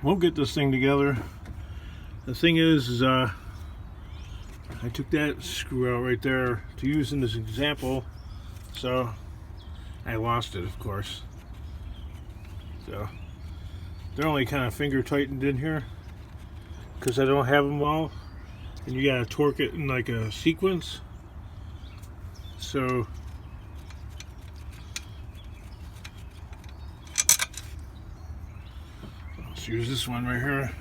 we'll get this thing together. The thing is I took that screw out right there to use in this example, so I lost it, of course. So they're only kind of finger tightened in here because I don't have them all, and you gotta torque it in like a sequence. So let's use this one right here.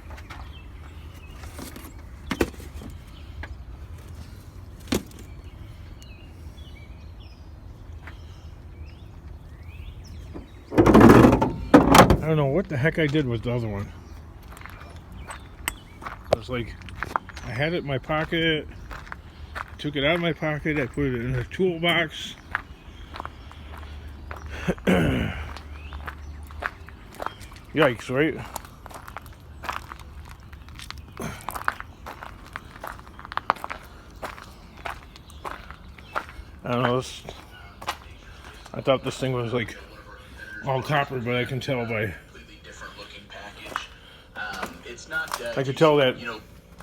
I don't know what the heck I did with the other one. I was like, I had it in my pocket, took it out of my pocket, I put it in a toolbox. Yikes, right? I don't know, I thought this thing was like all copper, but I can tell by I could tell that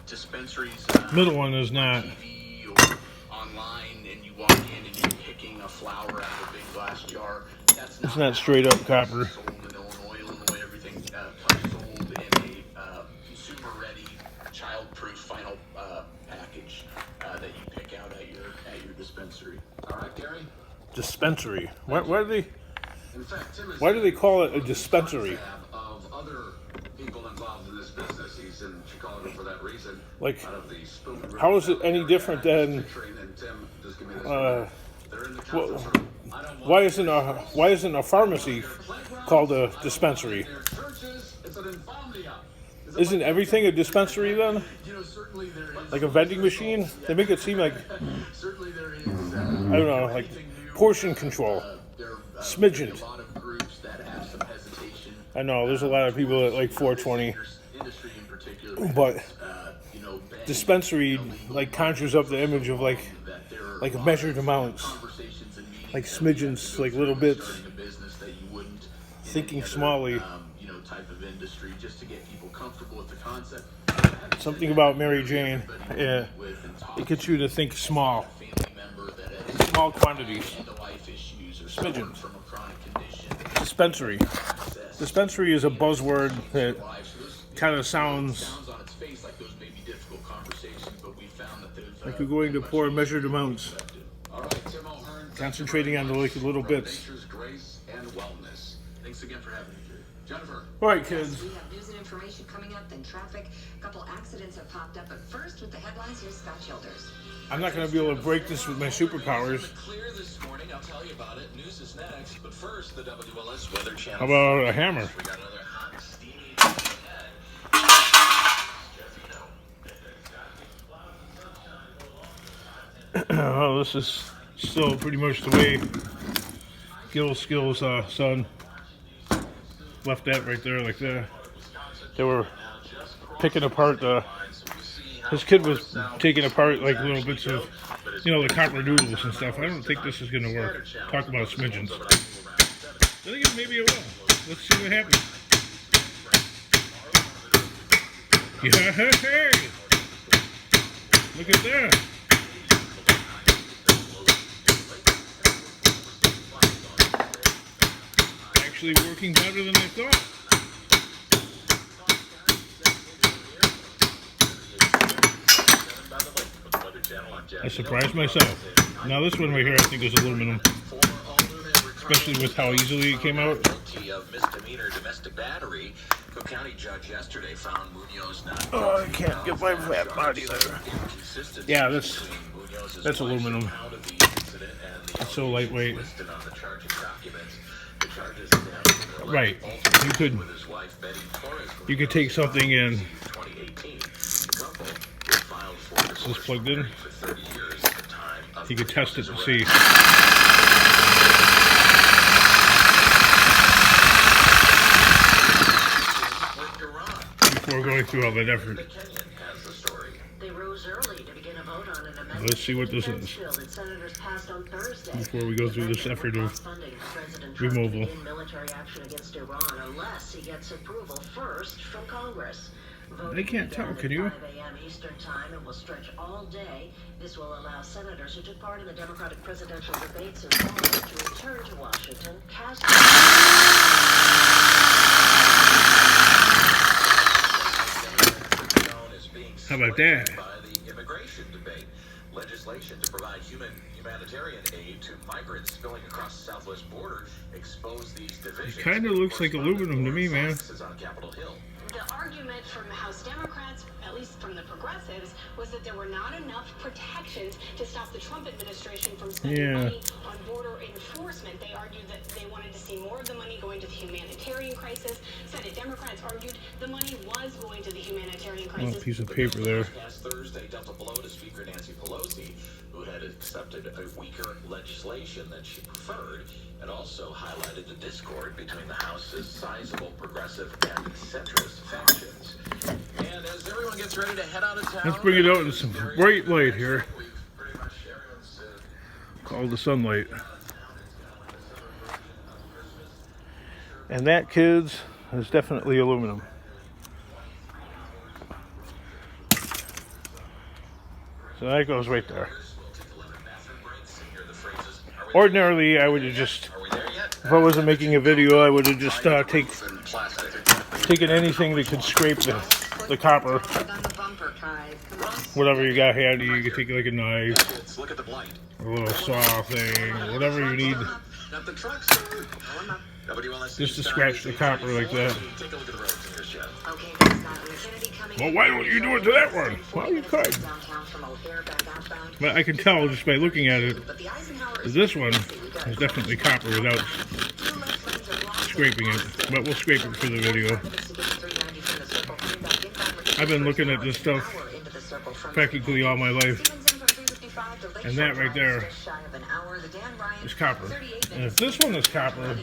dispensaries middle one is not. TV or online, and you walk in and you're picking a flower out of a big glass jar. That's It's not straight up copper. sold in Illinois. Everything comes sold in a consumer-ready, child-proof final package that you pick out at your dispensary. All right, Gary. Dispensary. Why do they? In fact, Tim is Why do they call it a dispensary? of other people involved in this business. He's in Chicago for that reason. Like, how is it any different than? Why isn't a pharmacy called a dispensary? Isn't everything a dispensary then? Like a vending machine? They make it seem like, I don't know, like portion control, smidgen. I know there's a lot of people at like 420, but dispensary like conjures up the image of like measured amounts, like smidgens, like little bits, thinking smallly. Something about Mary Jane, yeah, it gets you to think small quantities, smidgens. Dispensary. Dispensary is a buzzword that kind of sounds like you're going to pour measured amounts, concentrating on the little bits. All right, kids. We have news and information coming up, then traffic. A couple accidents have popped up, but first with the headlines, here's Scott Childers. I'm not going to be able to break this with my superpowers. Clear this morning. I'll tell you about it. News is next, but first the WLS Weather Channel. How about a hammer? We got another hot, steamy ahead. Well, this is still pretty much the way Skill's son left that right there like that. They were picking apart his kid was taking apart like little bits of, the copper noodles and stuff. I don't think this is going to work. Talk about smidgens. Then again, maybe it will. Let's see what happens. Yeah, hey! Look at that. Actually working better than I thought. I surprised myself. Now this one right here I think is aluminum. Especially with how easily it came out. Misdemeanor domestic battery. Cook County judge yesterday found Munoz not. Oh, I can't get my fat body there. Yeah, that's aluminum. It's so lightweight. Right. You could take something and is this plugged in? You could test it to see. Before going through all that effort. They rose early to begin a vote on an amendment Let's see what this is before we go through this effort of removal. Military action against Iran unless he gets approval first from Congress. They can't tell, can you? 5 a.m. Eastern Time and will stretch all day. This will allow senators who took part in the Democratic presidential debates in fall to return to Washington, cast. How about that? Immigration debate. Legislation to provide humanitarian aid to migrants spilling across the southwest border expose these divisions. It kind of looks like aluminum to me, man. On Capitol Hill. The argument from House Democrats, at least from the progressives, was that there were not enough protections to stop the Trump administration from spending money on border enforcement. They argued that they wanted to see more of the money going to the humanitarian crisis. Senate Democrats argued the money was going to the humanitarian crisis. Oh, piece of paper there. Last Thursday dealt a blow to Speaker Nancy Pelosi, who had accepted a weaker legislation than she preferred, and also highlighted the discord between the House's sizable progressive and centrist factions. And as everyone gets ready to head out of town, Let's bring it out in some bright light here. Called the sunlight. And that, kids, is definitely aluminum. So that goes right there. Ordinarily, I would have just, if I wasn't making a video, I would have just taken anything that could scrape the copper. Whatever you got handy, you could take like a knife, a little saw thing, whatever you need, just to scratch the copper like that. Well, why don't you do it to that one? Well, you could. But I can tell just by looking at it that this one is definitely copper without scraping it. But we'll scrape it for the video. I've been looking at this stuff practically all my life. And that right there is copper. And if this one is copper,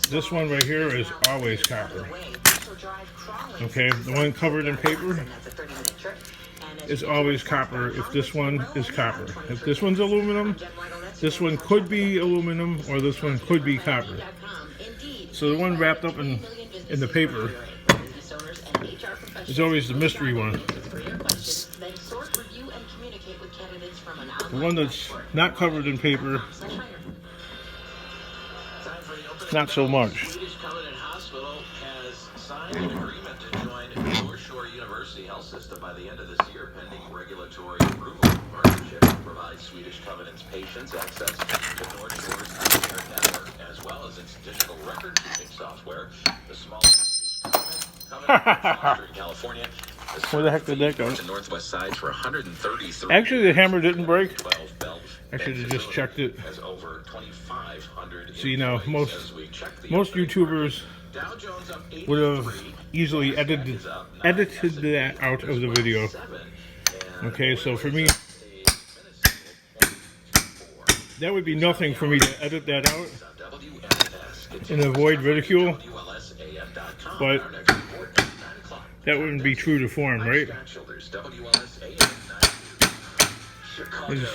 this one right here is always copper. Okay, the one covered in paper is always copper if this one is copper. If this one's aluminum, this one could be aluminum or this one could be copper. So the one wrapped up in the paper is always the mystery one. The one that's not covered in paper, not so much. Health system by the end of this year, pending regulatory approval. Partnership to provide Swedish Covenant's patients access to North Shore's healthcare network, as well as its digital record-keeping software. The small Covenant in California. Where the heck did that go? To Northwest Sides for 133. Actually, the hammer didn't break. I should have just checked it. Has over 2,500. See, now most YouTubers would have easily edited that out of the video. Okay, so for me, that would be nothing for me to edit that out and avoid ridicule, but that wouldn't be true to form, right? These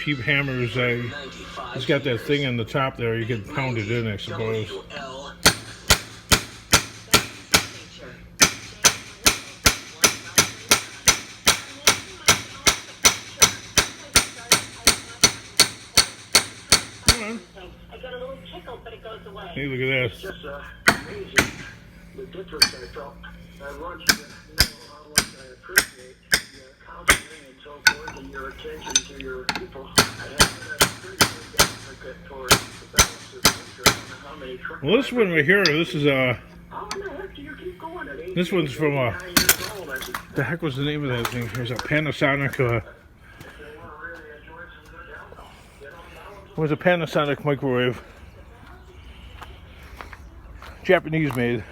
cheap hammers, it's got that thing on the top there, you can pound it in, I suppose. I got a little tickle, but it goes away. Hey, look at It's that. just amazing the difference I felt at lunch. How much I appreciate your counseling and so forth and your attention to your people. I have a pretty good advocate for the balance of the country. How many trucks. Well, this one right here, this is How in the heck do you keep going at 8 this one's from 9 years old? I said, the heck was the name of that thing? There's a Panasonic, if they want to really enjoy some good health, get on balance. it was a Panasonic microwave. Japanese made.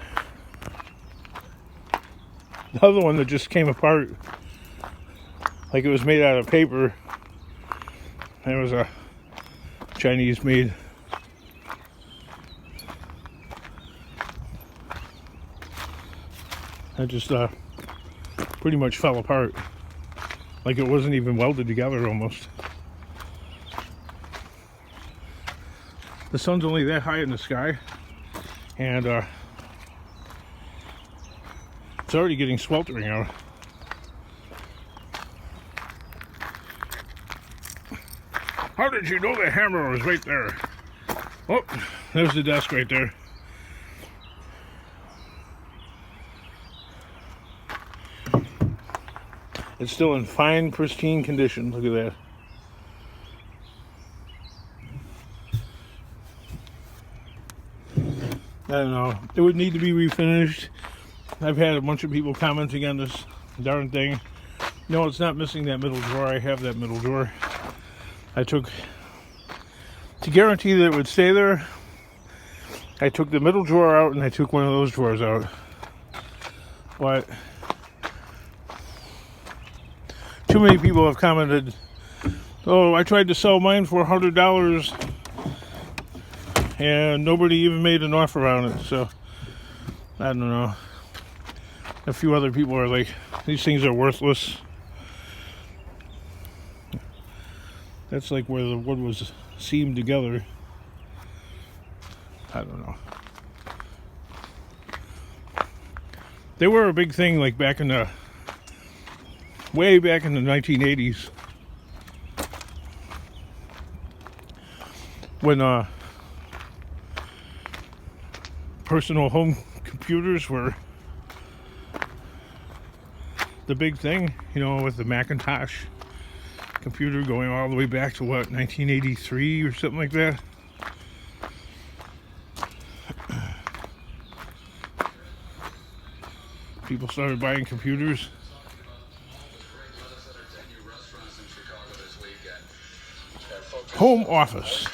The other one that just came apart, like it was made out of paper, that was a Chinese made. That just pretty much fell apart. Like it wasn't even welded together almost. The sun's only that high in the sky, and it's already getting sweltering out. How did you know the hammer was right there? Oh, there's the desk right there. It's still in fine, pristine condition. Look at that. I don't know. It would need to be refinished. I've had a bunch of people commenting on this darn thing. No, it's not missing that middle drawer. I have that middle drawer. I took, to guarantee that it would stay there, I took the middle drawer out and I took one of those drawers out. But too many people have commented, oh, I tried to sell mine for $100 and nobody even made an offer on it. So I don't know. A few other people are like, these things are worthless. That's like where the wood was seamed together. I don't know. They were a big thing like back in the, way back in the 1980s. When personal home computers were the big thing, you know, with the Macintosh computer going all the way back to what, 1983 or something like that. People started buying computers. Home office.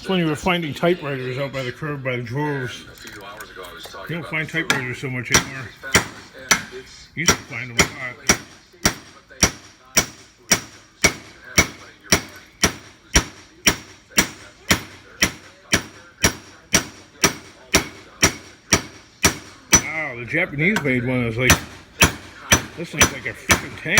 It's when you were finding typewriters out by the curb by the droves. You don't find typewriters so much anymore. You used to find them a lot. Wow, the Japanese made one that was like, this thing's like a freaking tank.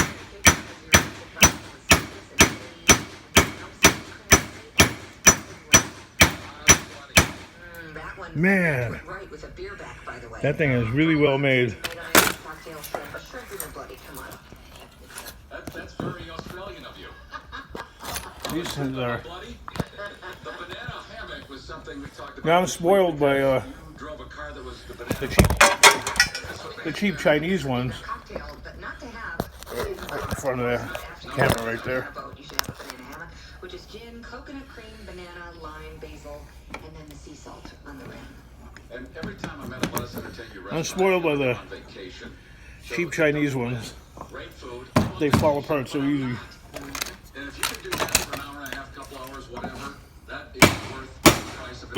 Man, that thing is really well made. That's very Australian of you. These things are. The banana hammock was something we talked about. Now I'm spoiled by Drove a car that was the cheap Chinese ones. Right in front of the camera right there. Which is gin, coconut cream, banana, lime, basil, and then the sea salt on the rim. And every time I'm at a Let Us Entertain You restaurant, I'm spoiled by the on vacation, cheap Chinese ones. great food. They fall apart so easy. And if you can do that for an hour and a half, couple hours, whatever, that is worth the price of it.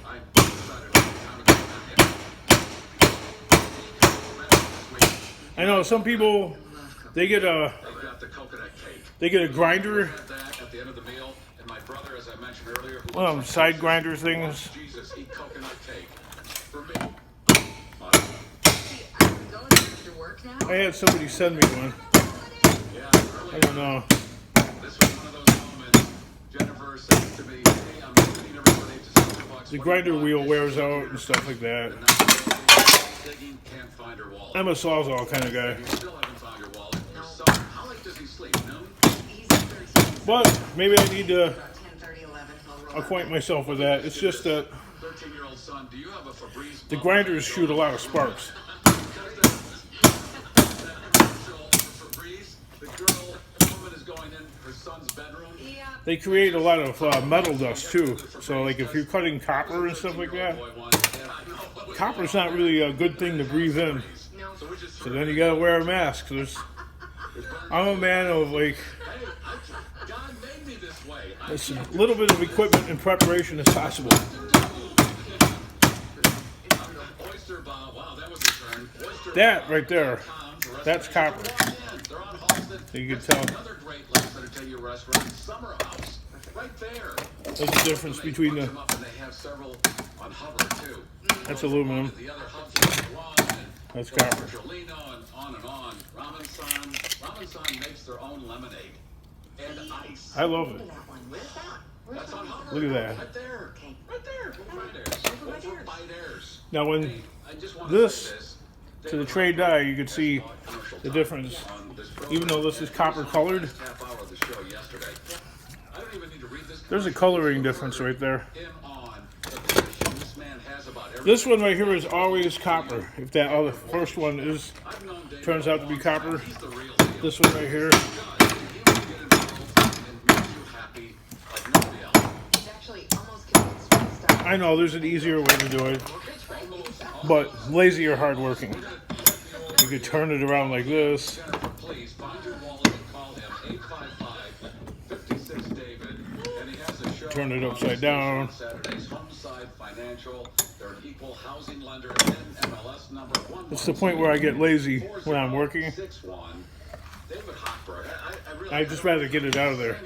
I decided a long time ago. I know some people, they get a They've got the coconut cake. grinder, Had that at the end of the meal, and my brother, as I mentioned earlier, who one of them side grinder things. Jesus, eat coconut cake. For me, I had somebody send me one. yeah, I don't know. this was one of those moments. Jennifer said to me, "Hey, I'm visiting everybody to $60." The grinder wheel wears out and stuff like that. Digging, can't find her wallet. I'm a Sawzall kind of guy. You still haven't found your wallet. Your son, how late does he sleep? Noon? But maybe I need to acquaint myself with that. It's just that 13-year-old son, do you have a Febreze? the grinders shoot a lot of sparks. Febreze, the girl, the woman is going in her son's bedroom. They create a lot of metal dust too. So like if you're cutting copper and stuff like that, copper's not really a good thing to breathe in. So then you gotta wear a mask. I'm a man of like, God made me this way. as little bit of equipment and preparation as possible. Oyster Bob, wow, that was a turn. Oyster That right there, that's copper. They're on Halsted. You can tell. Another great Let Us Entertain You restaurant, Summer House, right there. There's a difference between the Them up and they have several on Hubbard too. That's aluminum. The other hubs on the wall, and That's copper. Jolino and on and on. Ramen-san makes their own lemonade and ice. I love Look it. at that one. Where's that? Where's That's that on one? Hubbard. Look at that. Right there. Okay. Right there. Go Bite Airs. Go Go Bite for Airs. Bite Airs. Now when Hey, I just want this say this. to the trade dye, you can see the difference. Even though this is copper colored, Half hour of the show yesterday. I don't even need to read this. there's a coloring difference right there. Him on the passion this man has about everything. This one right here is always copper. If that other first one is I've known Dave turns out to be copper, He's the real deal. this one right here, He will get involved and make you happy like nobody else. He's actually almost convinced me to start. I know there's an easier way to do it, but lazy or hardworking. You could turn it around like this. Jennifer, please find your wallet and call him 855-56-DAVID. And he has a show Turn it on upside down. Saturdays. Homeside Financial. They're an equal housing lender. NMLS number 1. It's the point where I get lazy when I'm working. 61. David Hochberg. I really I'd just rather get it out of there.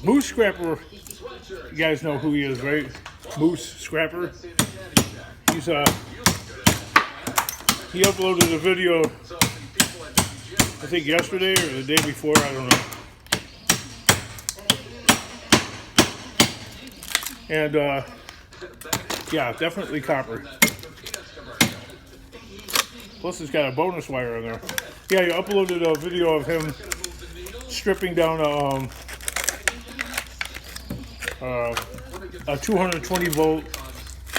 Moose Scrapper, you guys know who he is, right? Moose Scrapper. He's he uploaded a video, I think yesterday or the day before, I don't know. And yeah, definitely copper. Plus it's got a bonus wire in there. Yeah, he uploaded a video of him stripping down a 220 volt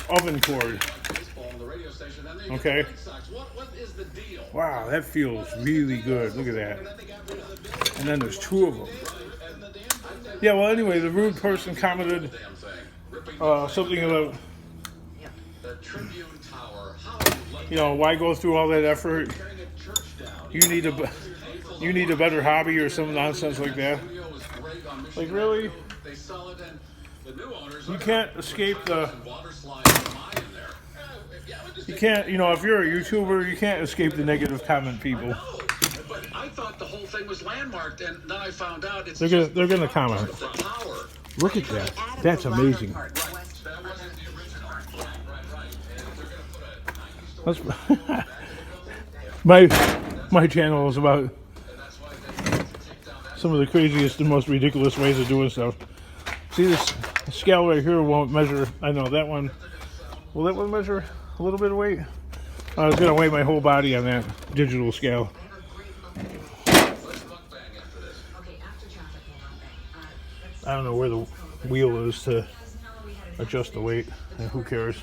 oven cord. Okay. Wow, that feels really good. Look at that. And then there's 2 of them. Yeah, well, anyway, the rude person commented something about, you know, why go through all that effort? You need a better hobby or some nonsense like that. Like, really? You can't escape the... You can't, you know, if you're a YouTuber, you can't escape the negative comment people. But I thought the whole thing was landmarked, and then I found out it's They're gonna comment. the power. Look at that. That's amazing. That's my channel is about some of the craziest and most ridiculous ways of doing stuff. See, this scale right here won't measure. I know that one. Will that one measure a little bit of weight? I was gonna weigh my whole body on that digital scale. I don't know where the wheel is to adjust the weight, and who cares?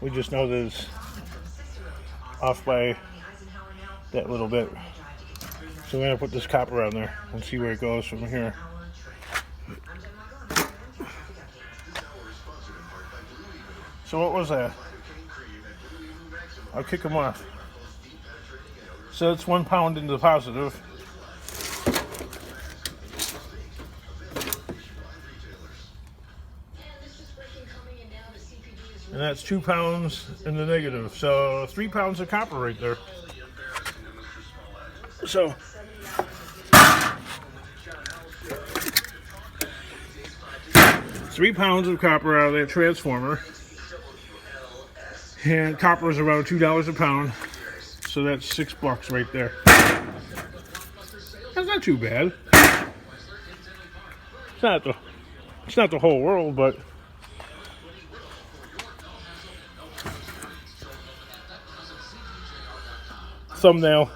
We just know that it's off by that little bit. So we're gonna put this copper on there and see where it goes from here. So what was that? I'll kick them off. So it's 1 pound into the positive. And that's 2 pounds in the negative. So 3 pounds of copper right there. So £3 of copper out of that transformer. And copper is around $2 a pound. So that's $6 right there. That's not too bad. It's not the whole world, but thumbnail.